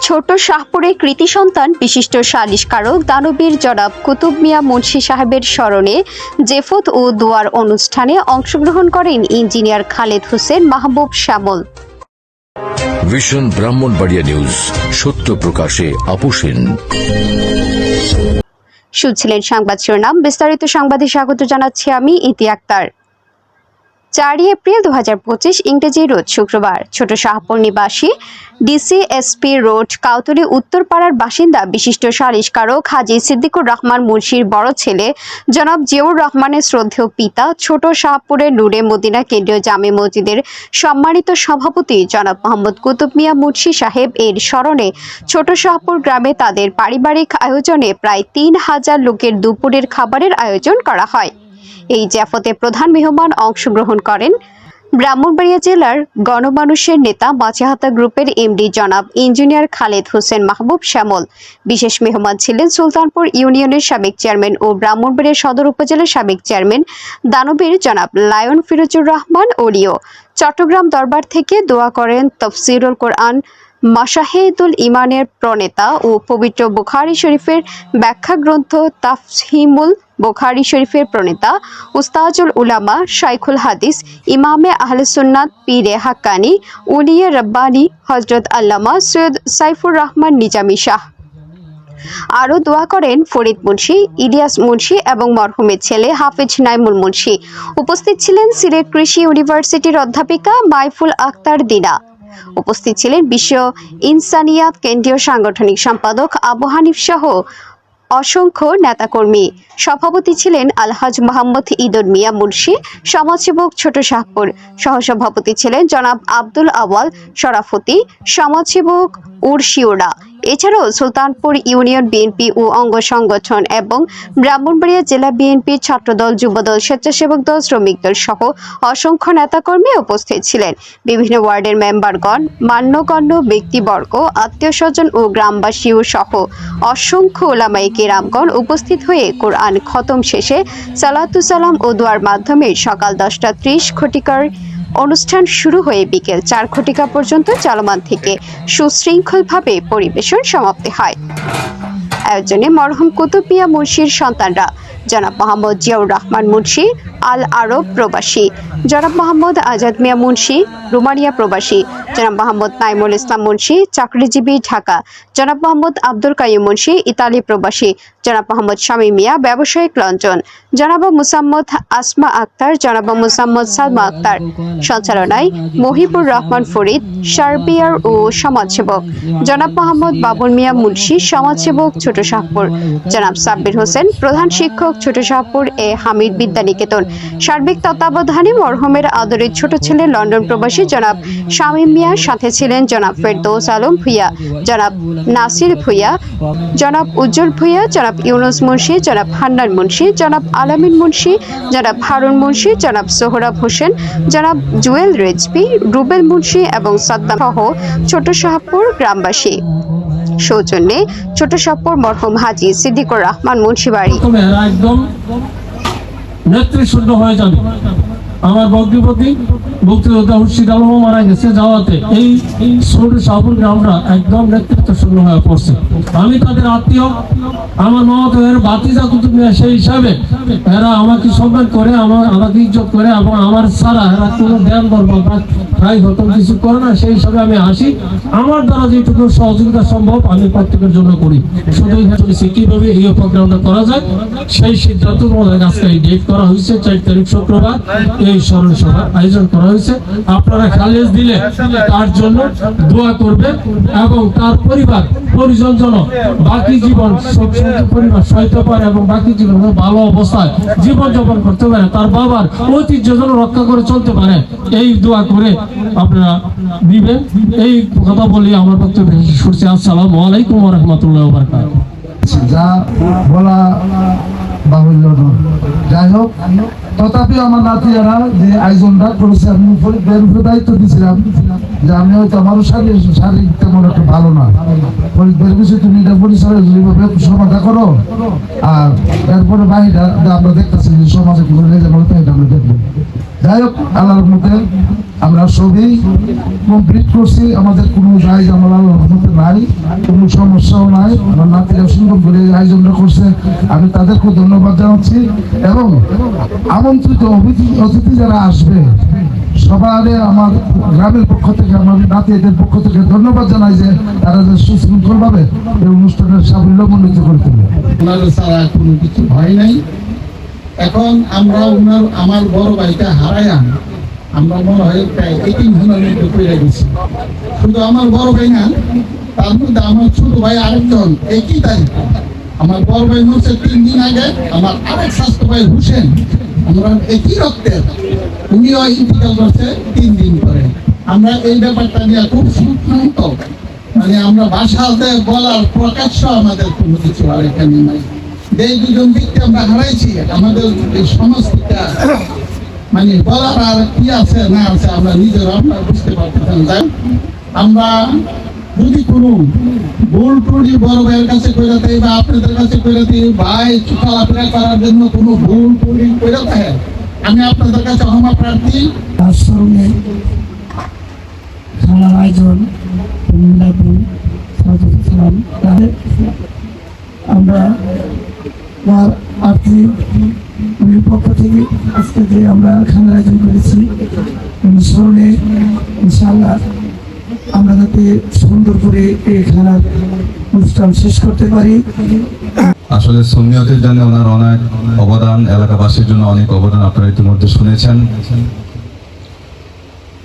ছোট শাহপুরে কৃতি সন্তান বিশিষ্ট সালিশকারক দানবীর জনাব কুতুব মিয়া মুন্সি সাহেবের স্মরণে জেফত ও দোয়ার অনুষ্ঠানে অংশগ্রহণ করেন ইঞ্জিনিয়ার খালেদ হোসেন মাহবুব শ্যামল। ভিশন ব্রাহ্মণবাড়িয়া নিউজ, সত্য প্রকাশে আপোষহীন। শুনছিলেন সংবাদ শিরোনাম, বিস্তারিত সংবাদে স্বাগত জানাচ্ছি আমি ইতি আক্তার। 4 এপ্রিল 2025 ইংরেজি রোজ শুক্রবার ছোট শাহপুর নিবাসী ডিসিএসপি রোড কাউতলী উত্তরপাড়ার বাসিন্দা বিশিষ্ট সালিশকারক হাজী সিদ্দিকুর রহমান মুন্সির বড় ছেলে জনাব জিয়াউর রহমানের শ্রদ্ধেয় পিতা ছোট শাহপুরের নূরে মদিনা কেন্দ্রীয় জামে মসজিদের সম্মানিত সভাপতি জনাব মোহাম্মদ কুতুব মিয়া মুন্সি সাহেব এর স্মরণে ছোট শাহপুর গ্রামে তাদের পারিবারিক আয়োজনে প্রায় 3000 লোকের দুপুরের খাবারের আয়োজন করা হয়। এই জাফতে প্রধান মেহমান অংশগ্রহণ করেন ব্রাহ্মণবাড়িয়া জেলার গণমানুষের নেতা মাঝিহাতা গ্রুপের এমডি জনাব ইঞ্জিনিয়ার খালেদ হোসেন মাহবুব শ্যামল। বিশেষ মেহমান ছিলেন সুলতানপুর ইউনিয়নের সাবেক চেয়ারম্যান ও ব্রাহ্মণবাড়িয়া সদর উপজেলার সাবেক চেয়ারম্যান দানবীর জনাব লায়ন ফিরোজুর রহমান ওলিও। চট্টগ্রাম দরবার থেকে দোয়া করেন তফসিরুল কোরআন মাশাহিদুল ইমানের প্রণেতা ও পবিত্র বুখারী শরীফের ব্যাখ্যা গ্রন্থ তাফহিমুল বুখারী শরীফের প্রণেতা উস্তাজুল উলামা শাইখুল হাদিস ইমামে আহলে সুন্নাত পীরে হাক্কানি উলিয়ে রব্বানি হযরত আল্লামা সৈয়দ সাইফুর রহমান নিজামী শাহ। আরও দোয়া করেন ফরিদ মুন্সি, ইলিয়াস মুন্সি এবং মরহুমের ছেলে হাফেজ নাইমুল মুন্সি। উপস্থিত ছিলেন সিলেট কৃষি ইউনিভার্সিটির অধ্যাপিকা মাইফুল আক্তার দিনা। উপস্থিত ছিলেন বিশ্ব ইনসানিয়াত কেন্দ্রীয় সাংগঠনিক সম্পাদক আবু হানিফ সহ অসংখ্য নেতাকর্মী। সভাপতি ছিলেন আলহাজ মোহাম্মদ ইদুল মিয়া মুন্সি, সমাজসেবক ছোট শাহপুর। সহসভাপতি ছিলেন জনাব আব্দুল আওয়াল শরাফতি, সমাজসেবক উরশিওরা। এছাড়াও সুলতানপুর ইউনিয়ন বিএনপি ও অঙ্গ সংগঠন এবং ব্রাহ্মণবাড়িয়া জেলা বিএনপির ছাত্রদল, যুবদল, স্বেচ্ছাসেবক দল, শ্রমিক দল সহ অসংখ্য নেতাকর্মী উপস্থিত ছিলেন। বিভিন্ন ওয়ার্ডের মেম্বারগণ, মান্যগণ্য ব্যক্তিবর্গ, আত্মীয় স্বজন ও গ্রামবাসী সহ অসংখ্য ওলামায়ে কেরামগণ উপস্থিত হয়ে কোরআন খতম শেষে সালাতু সালাম ও দোয়ার মাধ্যমে সকাল 10:30 ঘটিকার অনুষ্ঠান শুরু হয়ে বিকেল 4 ঘটিকা পর্যন্ত চলমান থেকে সুশৃঙ্খলভাবে পরিবেশন সমাপ্তি হয়। আয়োজনে মরহুম কুতুব মিয়া মুন্সির সন্তানরা জনাব মোহাম্মদ জিয়াউর রহমান মুন্সি আল আরব প্রবাসী, জনাব মোহাম্মদ আজাদ মিয়া মুন্সি রোমানিয়া প্রবাসী, জনাব মোহাম্মদ নাইমুল ইসলাম মুন্সি চাকরিজীবী ঢাকা, জনাব মোহাম্মদ আব্দুল কাইয়ুম মুন্সি ইতালি প্রবাসী, জনাব মোহাম্মদ শামীম মিয়া ব্যবসায়িক লন্ডন, জনাব মুসাম্মদ আসমা আক্তার, জনাব মুসাম্মদ সালমা আক্তার। সঞ্চালনায় মহিবুর রহমান ফরিদ সার্বিয়ার ও সমাজসেবক, জনাব মোহাম্মদ বাবুল মিয়া মুন্সি সমাজসেবক ছোট শাহপুর, জনাব সাব্বির হোসেন প্রধান শিক্ষক ছোট শাহপুর এ হামিদ বিদ্যানিকেতন। সার্বিক তত্ত্বাবধানে মরহুমের আদরের ছোট ছেলে লন্ডন প্রবাসী জনাব শামীম মিয়া, সাথে ছিলেন জনাব ফেরদৌস আলম ভুইয়া, জনাব নাসির ভুইয়া, জনাব উজ্জ্বল ভুইয়া, জনাব ইউনুস মুন্সি, জনাব হান্নান মুন্সি, জনাব আলামিন মুন্সি, জনাব হারুন মুন্সি, জনাব সোহরাব হোসেন, জনাব জুয়েল রেজবি, রুবেল মুন্সি এবং সাদ্দাম সহ ছোট শাহপুর গ্রামবাসী। সৌজন্যে ছোট শাহপুর মরহুম হাজী সিদ্দিকুর রহমান মুন্সি বাড়ি। একদম নেতৃশূন্য হয়ে যাবে। আমার বগ্রীপতি মুক্তিযোদ্ধা মুর্শিদ আলম মারা গেছে যাওয়াতে এই ছোট শাহপুর গ্রামটা একদম নেতৃত্ব শূন্য হয়ে পড়ছে। আমি তাদের আত্মীয়, আমার মামাতো বাতিজা কুতুব মিয়া, সেই হিসাবে এরা আমাকে সম্মান করে, আমাকে ইজ্জত করে এবং আমার ছাড়া এরা কোনো ধ্যান দরবার প্রায় হতম কিছু করে না। সেই হিসাবে আমি আসি, আমার দ্বারা যেটুকু সহযোগিতা সম্ভব আমি প্রত্যেকের জন্য করি। শুধুই চলেছি কিভাবে এই প্রোগ্রামটা করা যায়, সেই সিদ্ধান্ত তোমাদের আজকে ডেট করা হয়েছে 4 তারিখ শুক্রবার এই স্মরণ সভার আয়োজন করা হয়েছে। আপনারা খালেজ দিলে তার জন্য দোয়া করবেন এবং তার পরিবার পরিজন যেন বাকি জীবন পরিবার সহায়তা পারে এবং বাকি জীবন ভালো অবস্থায় জীবন যাপন করতে পারে, তার বাবার ঐতিহ্য যেন রক্ষা করে চলতে পারে, এই দোয়া করে আপনারা দিবেন। এই কথা বলি আমার বক্তব্য শেষ করছি। আসসালামু আলাইকুম ওয়া রাহমাতুল্লাহি ওয়া বারাকাতুহু। যা বলা বাহুল্য নয়, যাই হোক, তথাপি আমার নাতিরা যে আয়োজনটা করেছে আমি দায়িত্ব দিয়েছিলাম যে আমি হয়তো আমারও শারীরিক তেমন একটা ভালো না, ফরিদবের বিষয়ে তুমি এটা পরিচয় সমাধা করো, আর এরপরে বাহিরা আমরা দেখতেছি যে সমাজে কি করে এটা আমরা দেখবো। যাই হোক, আল্লাহর মধ্যে আমরা সবই কমপ্লিট করছি, আমাদের কোনো দায় আমরা আল্লাহর মধ্যে নাই। আমার নাতিরা সুন্দর করে এই আয়োজনটা করছে, আমি তাদেরকে ধন্যবাদ জানাচ্ছি। এবং আমন্ত্রিত অতিথি যারা আসবে সবাই আমার গ্রামের পক্ষ থেকে, আমার নাতিদের পক্ষ থেকে ধন্যবাদ জানাই যে তারা যে সুশৃঙ্খলভাবে এই অনুষ্ঠানের সাফল্যমণ্ডিত করে তুলবে। ওনাদের ছাড়া কোনো কিছু ভয় নাই। এখন আমরা আমার বড় ভাইটা হারাইয়া আমরা মনে হয় প্রায় 18 জনের মধ্যে পেয়ে গেছি। শুধু আমার বড় ভাই না, তার মধ্যে আমার ছোট ভাই আরেকজন একই তারিখ। আমার বড় ভাই হচ্ছে 3 দিন আগে, আমার আরেক স্বাস্থ্য ভাই হুসেন, আমরা একই রক্তের, উনিও ইন্তিকাল করছে 3 দিন পরে। আমরা এই ব্যাপারটা নিয়ে খুব সুখান্ত, মানে আমরা ভাষাতে বলার প্রকাশ্য আমাদের কোনো কিছু আর এখানে নাই। এই দুজন ব্যক্তি আমরা হারাইছি, আমাদের এই সমস্যাটা মানে বলার আর কি আছে না আছে আমরা নিজেরা আমরা বুঝতে পারতেছেন। তাই আমরা যদি কোনো ভুল ত্রুটি বড় ভাইয়ের কাছে করে থাকি বা আপনাদের কাছে করে থাকি, ভাই চলাফেরা করার জন্য কোনো ভুল ত্রুটি করে থাকে, আমি আপনাদের কাছে ক্ষমা প্রার্থী। তার স্মরণে খেলার আয়োজন আমরা আর্থিক পক্ষ থেকে আজকে যে আমরা খেলার আয়োজন করেছি স্মরণে ইনশাআল্লাহ আমরা যাতে সুন্দর করে এই খেলার অনুষ্ঠান শেষ করতে পারি। আসলে সুন্নিয়তের জন্য ওনার অনেক অবদান, এলাকাবাসীর জন্য অনেক অবদান আপনারা ইতিমধ্যে শুনেছেন।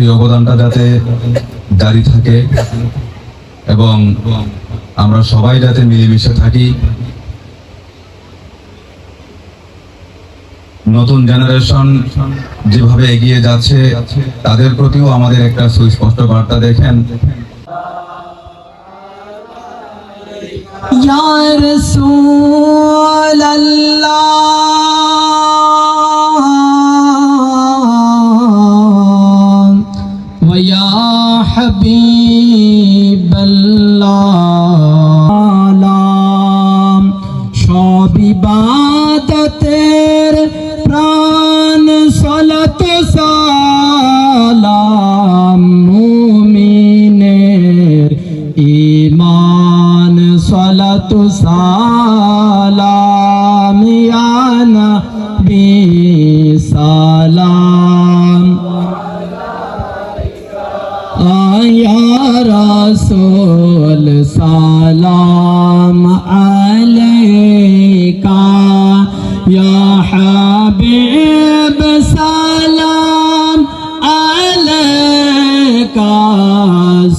এই অবদানটা যাতে জারি থাকে এবং আমরা সবাই যাতে মিলেমিশে থাকি। নতুন জেনারেশন যেভাবে এগিয়ে যাচ্ছে তাদের প্রতিও আমাদের একটা সুস্পষ্ট বার্তা দেখেন। या रसूल अल्लाह व या हबीब अल्लाह সব ইবাদতের প্রাণ সলাত সালাম মুমিনের ঈমান সালাতু সালাম ইয়া নবী সালাম ইয়া রাসূল সালাম আলাইকা ইয়া হাবিব সালাম আলাইকা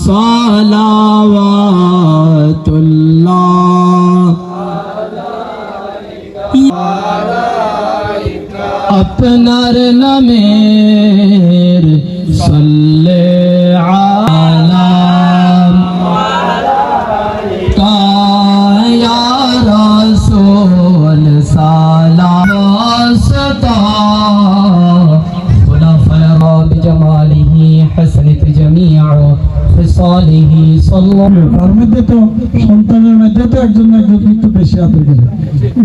সালাওয়াতুল্লাহ আপনার নামের সাল্লে আলা ইয়া রাসূল সালাম সতা খুলাফায়ে বিজামালিহি হাসানাত জামিআ ফিসালিহি সাল্লাল্লাহু তার মধ্যে তো সন্তানের মধ্যে তো একজন একটু বেশি আদর করে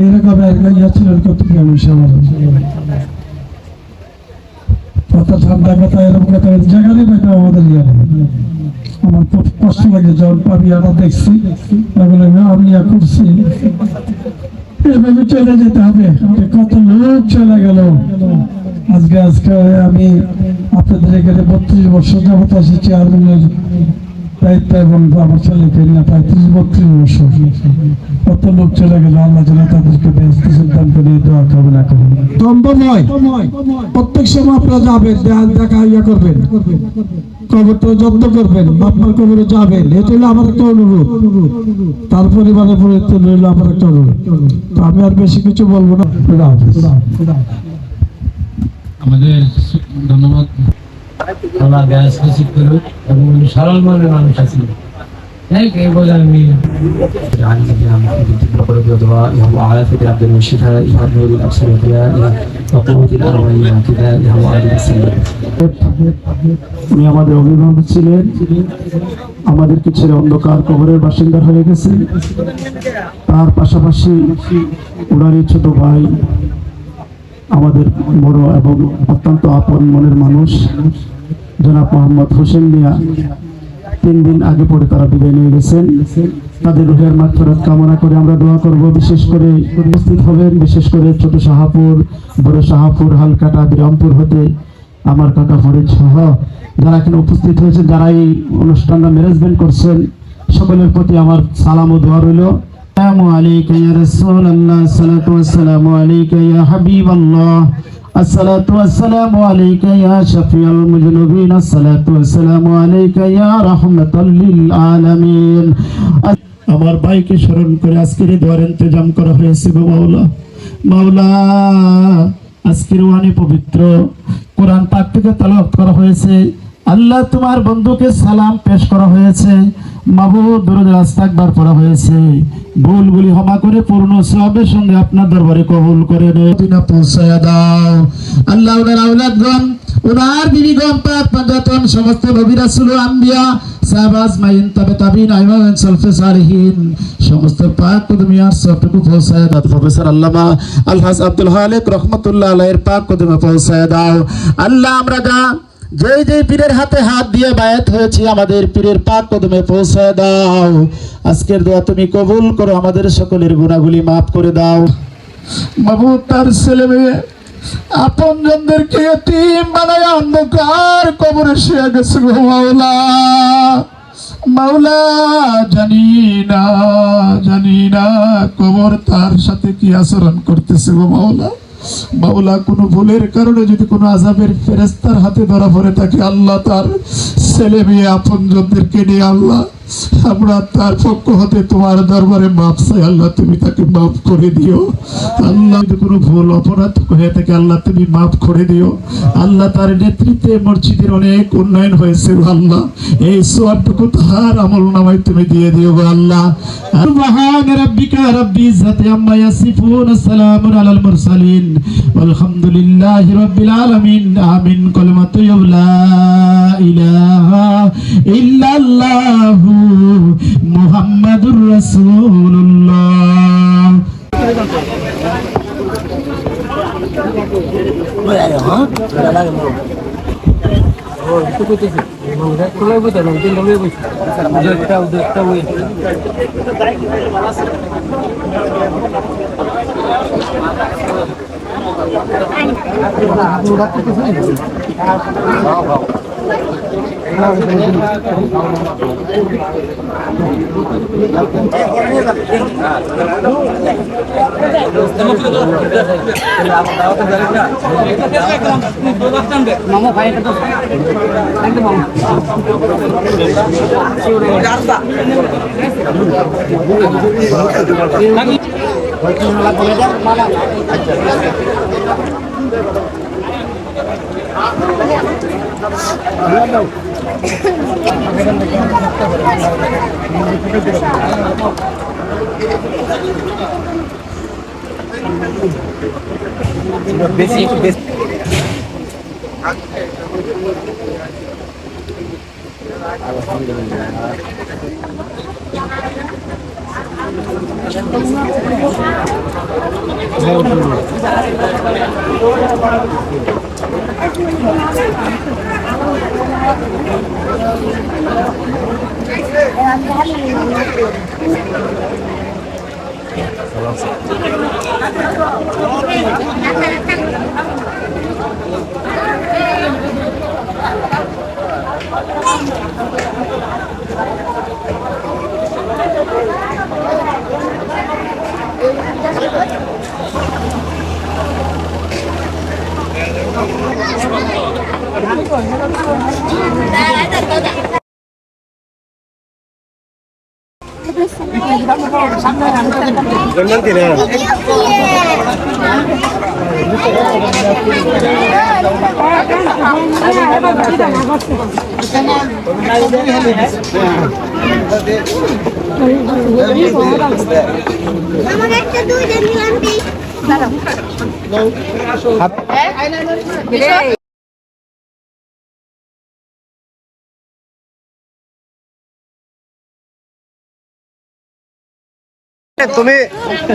এরকম একটা ইয়া ছিল কত কথা ঠান্ডা কথা এরকম কথা জায়গায় বেটা আমাদের ইয়া আমার খুব কষ্ট লাগে যখন পাবিয়াটা দেখছি আমি ইয়া করছি এভাবে চলে যেতে হবে। কত লোক চলে গেল। আজকে আমি আপনাদের এখানে 32 বছর যাবত আছি চেয়ারম্যানের দায়িত্ব এবং আমার ছেলেকে নিয়ে 35-32 বছর। কত লোক চলে গেল। আল্লাহ যেন তাদেরকে বেহেশত দান করে দোয়া কামনা করেন। সম্ভব নয় প্রত্যেক সময় আপনারা যাবেন, দেখা ইয়া করবেন, কবরটা জব্দ করবেন, বাপমার কবরে যাবেন, এটা হলো আমার একটা অনুরোধ। তার পরিবারের প্রতি রইল আমার একটা অনুরোধ। তো আমি আর বেশি কিছু বলবো না। আমাদের ধন্যবাদ। আমরা গ্যাস রিসিভ করুক এবং সরল মনের মানুষ আছি। এই বলে আমি وهو على فكرة عبد المشيخة إمام نور الأبصر وضياء وقوة الأرواح كذا وهو على السلام. উনি আমাদের অভিভাবক ছিলেন, আমাদেরকে ছেড়ে অন্ধকার কবরের বাসিন্দা হয়ে গেছে। তার পাশাপাশি ওনারই ছোট ভাই আমাদের বড় এবং অত্যন্ত আপন মনের মানুষ জনাব মোহাম্মদ হোসেন মিয়া, 3 দিন আগে পরে তারা বিদায় নিয়ে গেছেন। তাদের রুহের মাগফিরাত কামনা করে আমরা দোয়া করব। বিশেষ করে উপস্থিত হবেন, বিশেষ করে ছোট শাহপুর, বড় শাহপুর, হালকাটা, বিরামপুর হতে আমার কাকা ফরিদ সহ যারা এখানে উপস্থিত হয়েছে, যারা এই অনুষ্ঠানটা ম্যানেজমেন্ট করছেন, সকলের প্রতি আমার সালাম ও দোয়া রইল। আসসালামু আলাইকা ইয়া রাসূলুল্লাহ, সালাতু ওয়াসসালামু আলাইকা ইয়া হাবিবাল্লাহ, আসসালাতু ওয়াসসালামু আলাইকা ইয়া শাফিউল মুজনুবিন, আসসালাতু ওয়াসসালামু আলাইকা ইয়া রাহমাতাল লিল আলামিন। আমার ভাইকে স্মরণ করে আজকের এই দোয়ার ইন্তজাম করা হয়েছে। গো মাওলা, মাওলা আজকের ওয়ানি পবিত্র কোরআন পাক থেকে তেলাওয়াত করা হয়েছে। আল্লাহ তোমার বন্ধুকে সালাম পেশ করা হয়েছে। মাহবুব দরুদ ইস্তিগফার পড়া হয়েছে। ভুলগুলি ক্ষমা করে পূর্ণ সওয়াবের সঙ্গে আপনার দরবারে কবুল করে মদিনা পৌঁছায়া দাও। আল্লাহ ওনার আওলাদগণ, ওনার বিবিগণ, পাক পাঞ্জাতন, সমস্ত নবী রাসূল ও আম্বিয়া, সাহাবা আজমাইন, তাবে তাবিঈন, আইমাম, সালফে সালিহিন, সমস্ত পাক কদমিয়ার সবটুকু পৌঁছায়া দাও। প্রফেসর আল্লামা আলহাজ আব্দুল খালেক রহমাতুল্লাহ আলাইহির পাক কদমে পৌঁছায়া দাও। আল্লাহ আমরা যে পীরের হাতে হাত দিয়ে বায়াত হয়েছি, আমাদের পীরের পাক কদমে পৌঁছায় দাও। আজকের দোয়া তুমি কবুল করো, আমাদের সকলের গুনাহগুলি মাফ করে দাও। মাহবুব তার ছেলে মেয়ে আপনজনদেরকে ইতিম বানায় অন্ধকার কবরে শুয়ে গেছে। গো মাওলা, মাওলা জানি না কবর তার সাথে কি আচরণ করতেছে। গো মাওলা, মাওলা কোনো ভুলের কারণে যদি কোনো আযাবের ফেরেশতার হাতে ধরা পড়ে থাকে, আল্লাহ তার ছেলে মেয়ে আপনজনদেরকে নিয়ে আল্লাহ আমরা তার পক্ষ হতে তোমার দরবারে মাপ চাই। আল্লাহ তুমি তাকে মাফ করে দিও। আল্লাহ যদি কোনো ভুল অপরাধ হয়ে থাকে, আল্লাহ তুমি মাফ করে দিও। আল্লাহ তার নেতৃত্বে মসজিদের অনেক উন্নয়ন হয়েছে। আল্লাহ এই সওয়াবটুকু তার আমলনামায় তুমি দিয়ে দিও। আল্লাহ সুবহান রাব্বিকা রাব্বিল ইজ্জাতি আম্মা ইয়াসিফুন, সালামুন আলাল মুরসালিন, আলহামদুলিল্লাহি রাব্বিল আলামিন। আমিন। কালিমাতু লা ইলাহা ইল্লাল্লাহু মুহাম্মাদুর রাসূলুল্লাহ।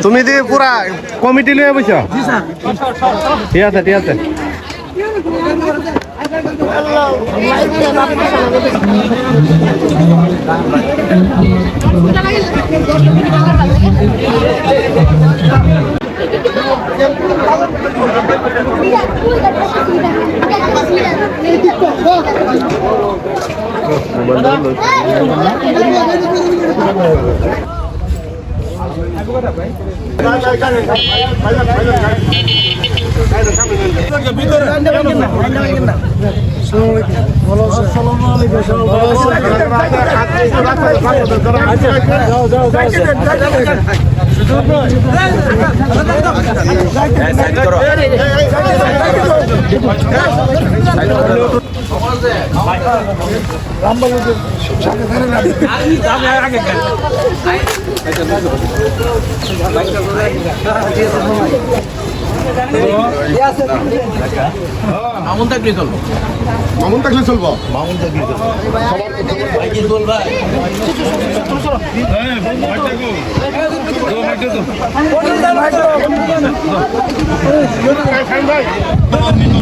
তুমি যে পুরা কমিটি লিয়ে বসো। ঠিক আছে, ঠিক আছে। মামুন থাকলে চলবো।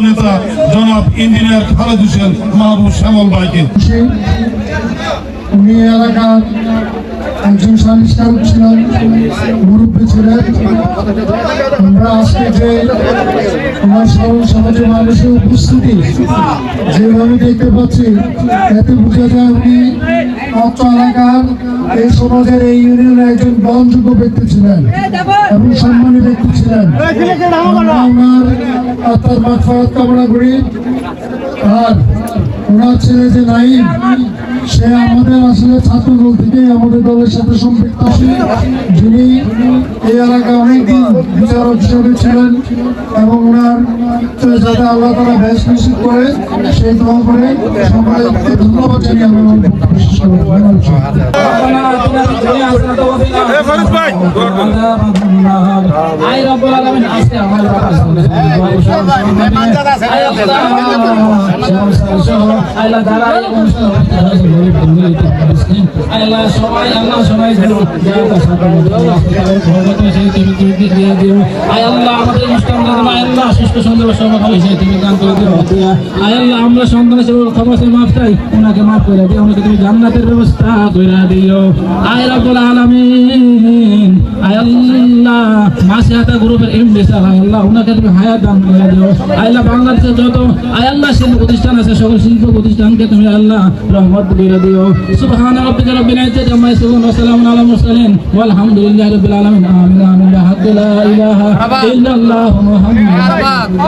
নেতা জনাব ইঞ্জিনিয়ার খালেদ হোসেন মাহবুব শ্যামল ভাইকে উনি এলাকার একজন সংস্কারক ছিলেন, মুরব্বী ছিলেন। আমরা আজকে যে আমার সরল সমাজের মানুষের উপস্থিতি যেভাবে দেখতে পাচ্ছি, এতে বোঝা যায় উনি অত্র এলাকার এই সমাজের এই ইউনিয়নের একজন গ্রহণযোগ্য ব্যক্তি ছিলেন এবং সম্মানী ব্যক্তি ছিলেন। আমরা ওনার আত্মার মাগফিরাত কামনা করি। আর ওনার ছেলে যে নাইম, সে আমাদের আসলে ছাত্রদল থেকে আমাদের দলের সাথে সম্পৃক্ত ছিল, যিনি এই এলাকায় অনেকদিন বিচারক হিসেবে ছিলেন এবং ওনার যাতে আল্লাহ তারা বেশ নিশ্চিত করে সেই দোয়া করে সবাইকে ধন্যবাদ জানিয়ে আমি আমার বক্তব্য শেষ আমরা সন্তানের খবর মাফ চাই, ওনাকে মাফ করে দিও, ওনাকে তুমি জান্নাতের ব্যবস্থা করে দিও। আয় রাব্বুল আলামিন, আয় আল্লাহ মাসিহাতা গ্রুপের এমডি স্যার, আয় আল্লাহ ওনাকে তুমি হায়াত দান করে দিও। আয় আল্লাহ বাংলাদেশের যত আয় আল্লাহ শিল্প প্রতিষ্ঠান আছে, সকল শিল্প প্রতিষ্ঠানকে তুমি আল্লাহ রহমত করে দিও। সুবহান রাব্বিকা রাব্বিল ইজ্জাতি আম্মা ইয়াসিফুন ওয়া সালামুন আলাল মুরসালিন ওয়ালহামদুলিল্লাহি রাব্বিল আলামিন। আমিন আমিন লা ইলাহা ইল্লাল্লাহু মুহাম্মাদুর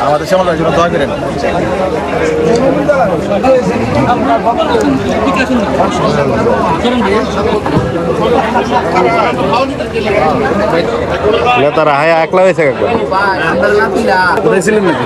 আমাদের শ্যামলের জন্য দোয়া করেন। নেতারা হায়া একলা হয়েছে কোথায় ছিলেন নাকি?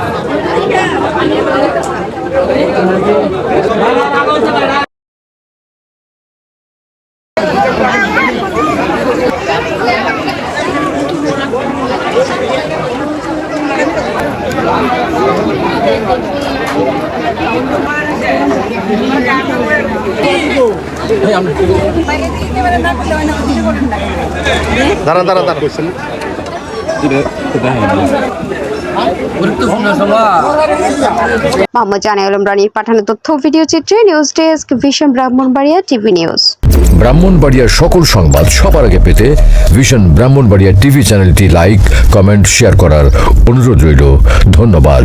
দাঁড়ান দাঁড়ান দাঁড়ান মোহাম্মদ জানাই আলম রানীর পাঠানো তথ্য ভিডিও চিত্রে news desk vision Brahmanbaria TV news. ব্রাহ্মণবাড়িয়ার সকল সংবাদ সবার আগে পেতে ভিশন ব্রাহ্মণবাড়িয়া টিভি চ্যানেলটি লাইক, কমেন্ট, শেয়ার করার অনুরোধ রইল। ধন্যবাদ।